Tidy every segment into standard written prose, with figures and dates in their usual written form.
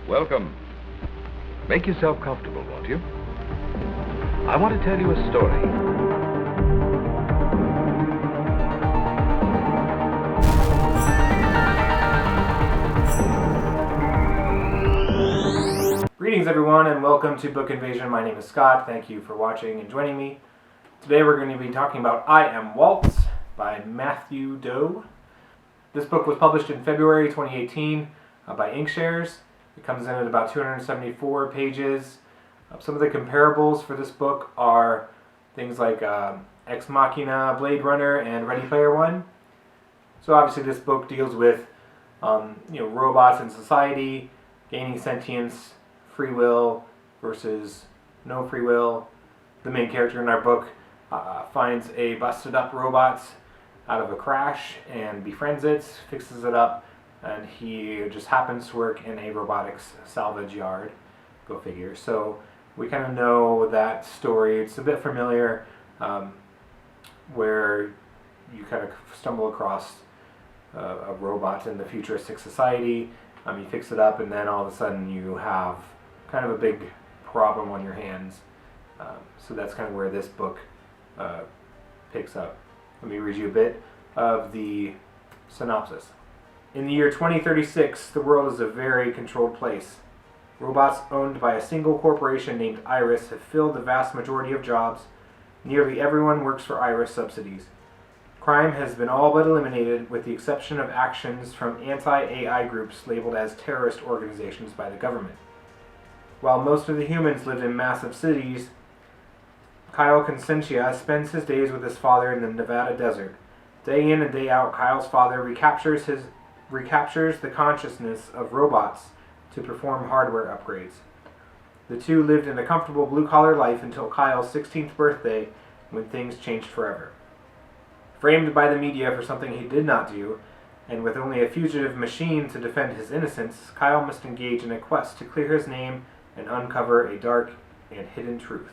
Welcome. Make yourself comfortable, won't you? I want to tell you a story. Greetings everyone and welcome to Book Invasion. My name is Scott. Thank you for watching and joining me. Today we're going to be talking about I Am Waltz by Matthew Doe. This book was published in February 2018 by Inkshares. It comes in at about 274 pages. Some of the comparables for this book are things like Ex-Machina, Blade Runner, and Ready Player One. So obviously this book deals with robots in society, gaining sentience, free will versus no free will. The main character in our book finds a busted up robot out of a crash and befriends it, fixes it up, and he just happens to work in a robotics salvage yard. Go figure. So we kind of know that story. It's a bit familiar, where you kind of stumble across a robot in the futuristic society. You fix it up, and then all of a sudden you have kind of a big problem on your hands. So that's kind of where this book picks up. Let me read you a bit of the synopsis. In the year 2036, the world is a very controlled place. Robots owned by a single corporation named Iris have filled the vast majority of jobs. Nearly everyone works for Iris subsidies. Crime has been all but eliminated, with the exception of actions from anti-AI groups labeled as terrorist organizations by the government. While most of the humans lived in massive cities, Kyle Consentia spends his days with his father in the Nevada desert. Day in and day out, Kyle's father recaptures the consciousness of robots to perform hardware upgrades. The two lived in a comfortable blue-collar life until Kyle's 16th birthday, when things changed forever. Framed by the media for something he did not do, and with only a fugitive machine to defend his innocence, Kyle must engage in a quest to clear his name and uncover a dark and hidden truth.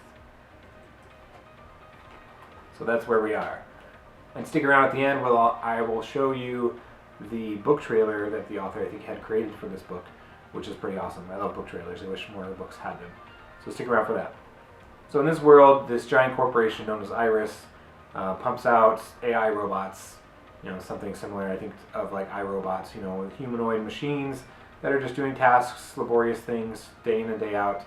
So that's where we are. And stick around at the end where I will show you the book trailer that the author, I think, had created for this book, which is pretty awesome. I love book trailers. I wish more of the books had them. So stick around for that. So in this world, this giant corporation known as Iris pumps out AI robots, something similar, I think, of like iRobots, with humanoid machines that are just doing tasks, laborious things, day in and day out.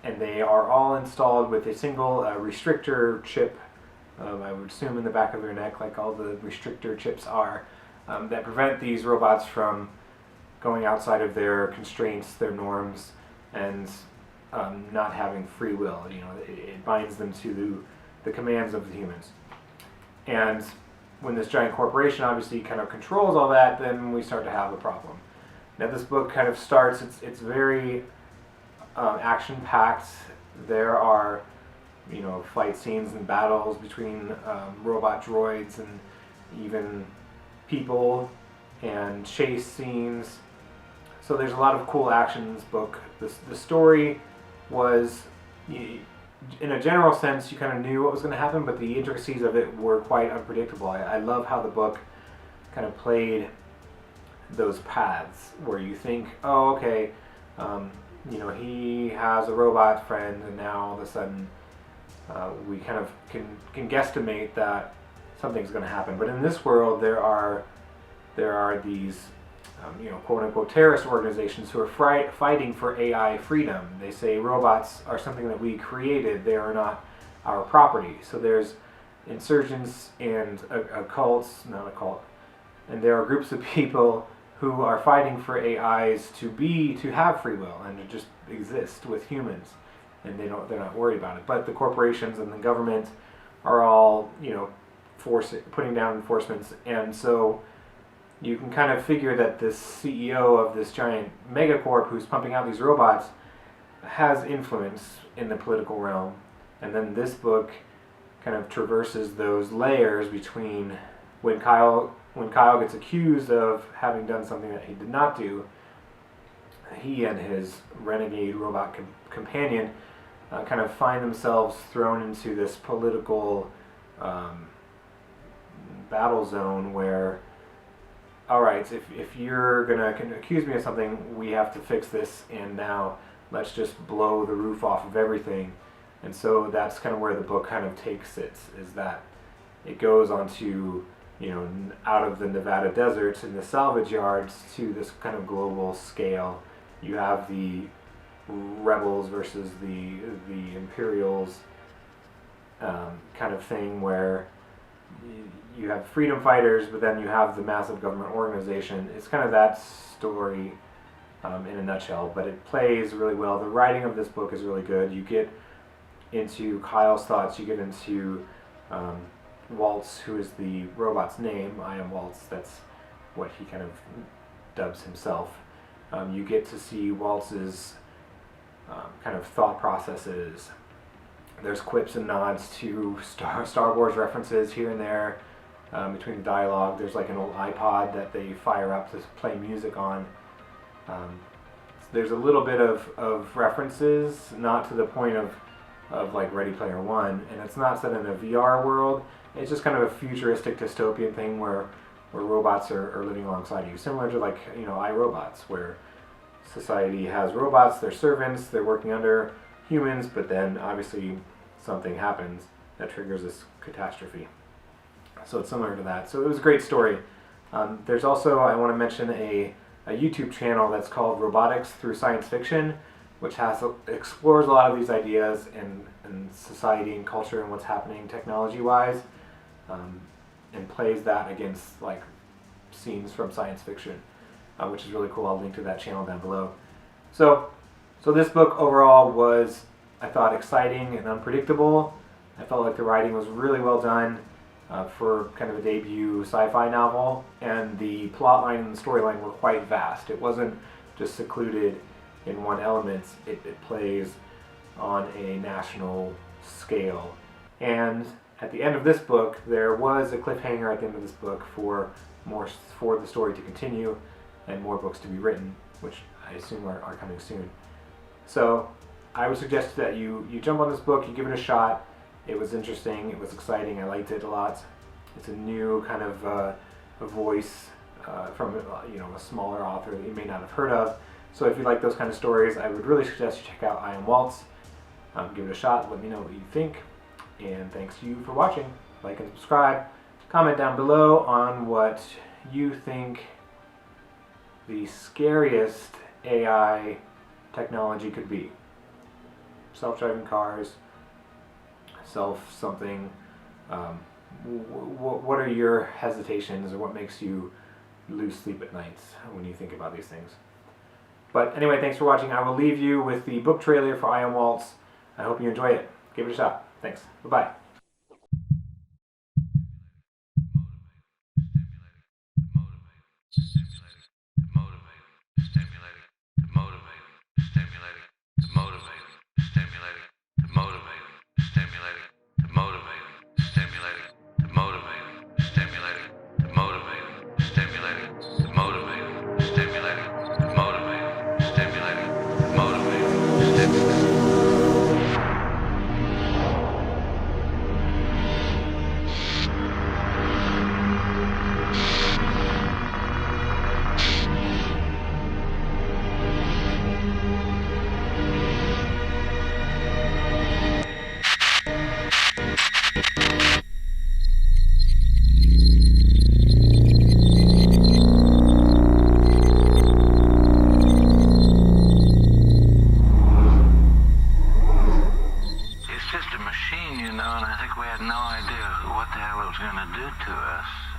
And they are all installed with a single restrictor chip, I would assume in the back of their neck, like all the restrictor chips are, that prevent these robots from going outside of their constraints, their norms, and not having free will. It binds them to the commands of the humans. And when this giant corporation obviously kind of controls all that, then we start to have a problem. Now this book kind of starts, it's very action-packed. There are fight scenes and battles between robot droids and even people, and chase scenes. So there's a lot of cool action in this book. The story was, in a general sense, you kind of knew what was going to happen, but the intricacies of it were quite unpredictable. I love how the book kind of played those paths where you think, oh, okay, he has a robot friend, and now all of a sudden we kind of can guesstimate that something's going to happen. But in this world, there are these quote-unquote terrorist organizations who are fighting for AI freedom. They say robots are something that we created. They are not our property. So there's insurgents and a cult, and there are groups of people who are fighting for AIs to have free will and to just exist with humans, and they're not worried about it. But the corporations and the government are all putting down enforcements, and so you can kind of figure that this CEO of this giant megacorp who's pumping out these robots has influence in the political realm. And then this book kind of traverses those layers between when Kyle gets accused of having done something that he did not do. He and his renegade robot companion kind of find themselves thrown into this political battle zone where all right, if you're going to accuse me of something, we have to fix this, and now let's just blow the roof off of everything. And so that's kind of where the book kind of takes it, is that it goes onto, out of the Nevada deserts and the salvage yards to this kind of global scale. You have the rebels versus the Imperials kind of thing, where you have freedom fighters, but then you have the massive government organization. It's kind of that story in a nutshell, but it plays really well. The writing of this book is really good. You get into Kyle's thoughts, you get into Waltz, who is the robot's name. I Am Waltz, that's what he kind of dubs himself. You get to see Waltz's kind of thought processes. There's quips and nods to Star Wars references here and there between the dialogue. There's like an old iPod that they fire up to play music on. There's a little bit of references, not to the point of like Ready Player One, and it's not set in a VR world. It's just kind of a futuristic dystopian thing where robots are living alongside you, similar to like iRobots, where society has robots, they're servants, they're working under humans, but then obviously something happens that triggers this catastrophe. So it's similar to that. So it was a great story. There's also, I want to mention a YouTube channel that's called Robotics Through Science Fiction, which explores a lot of these ideas in society and culture and what's happening technology-wise, and plays that against like scenes from science fiction, which is really cool. I'll link to that channel down below. So this book overall was, I thought, exciting and unpredictable. I felt like the writing was really well done for kind of a debut sci-fi novel, and the plot line and the storyline were quite vast. It wasn't just secluded in one element. It plays on a national scale. And at the end of this book, there was a cliffhanger at the end of this book for the story to continue and more books to be written, which I assume are coming soon. So I would suggest that you jump on this book, you give it a shot. It was interesting, it was exciting, I liked it a lot. It's a new kind of a voice from a smaller author that you may not have heard of. So if you like those kind of stories, I would really suggest you check out I Am Waltz. Give it a shot, let me know what you think. And thanks to you for watching. Like and subscribe. Comment down below on what you think the scariest AI technology could be. Self-driving cars, something. What are your hesitations, or what makes you lose sleep at nights when you think about these things? But anyway, thanks for watching. I will leave you with the book trailer for I Am Waltz. I hope you enjoy it. Give it a shot. Thanks. Bye-bye. And I think we had no idea what the hell it was going to do to us.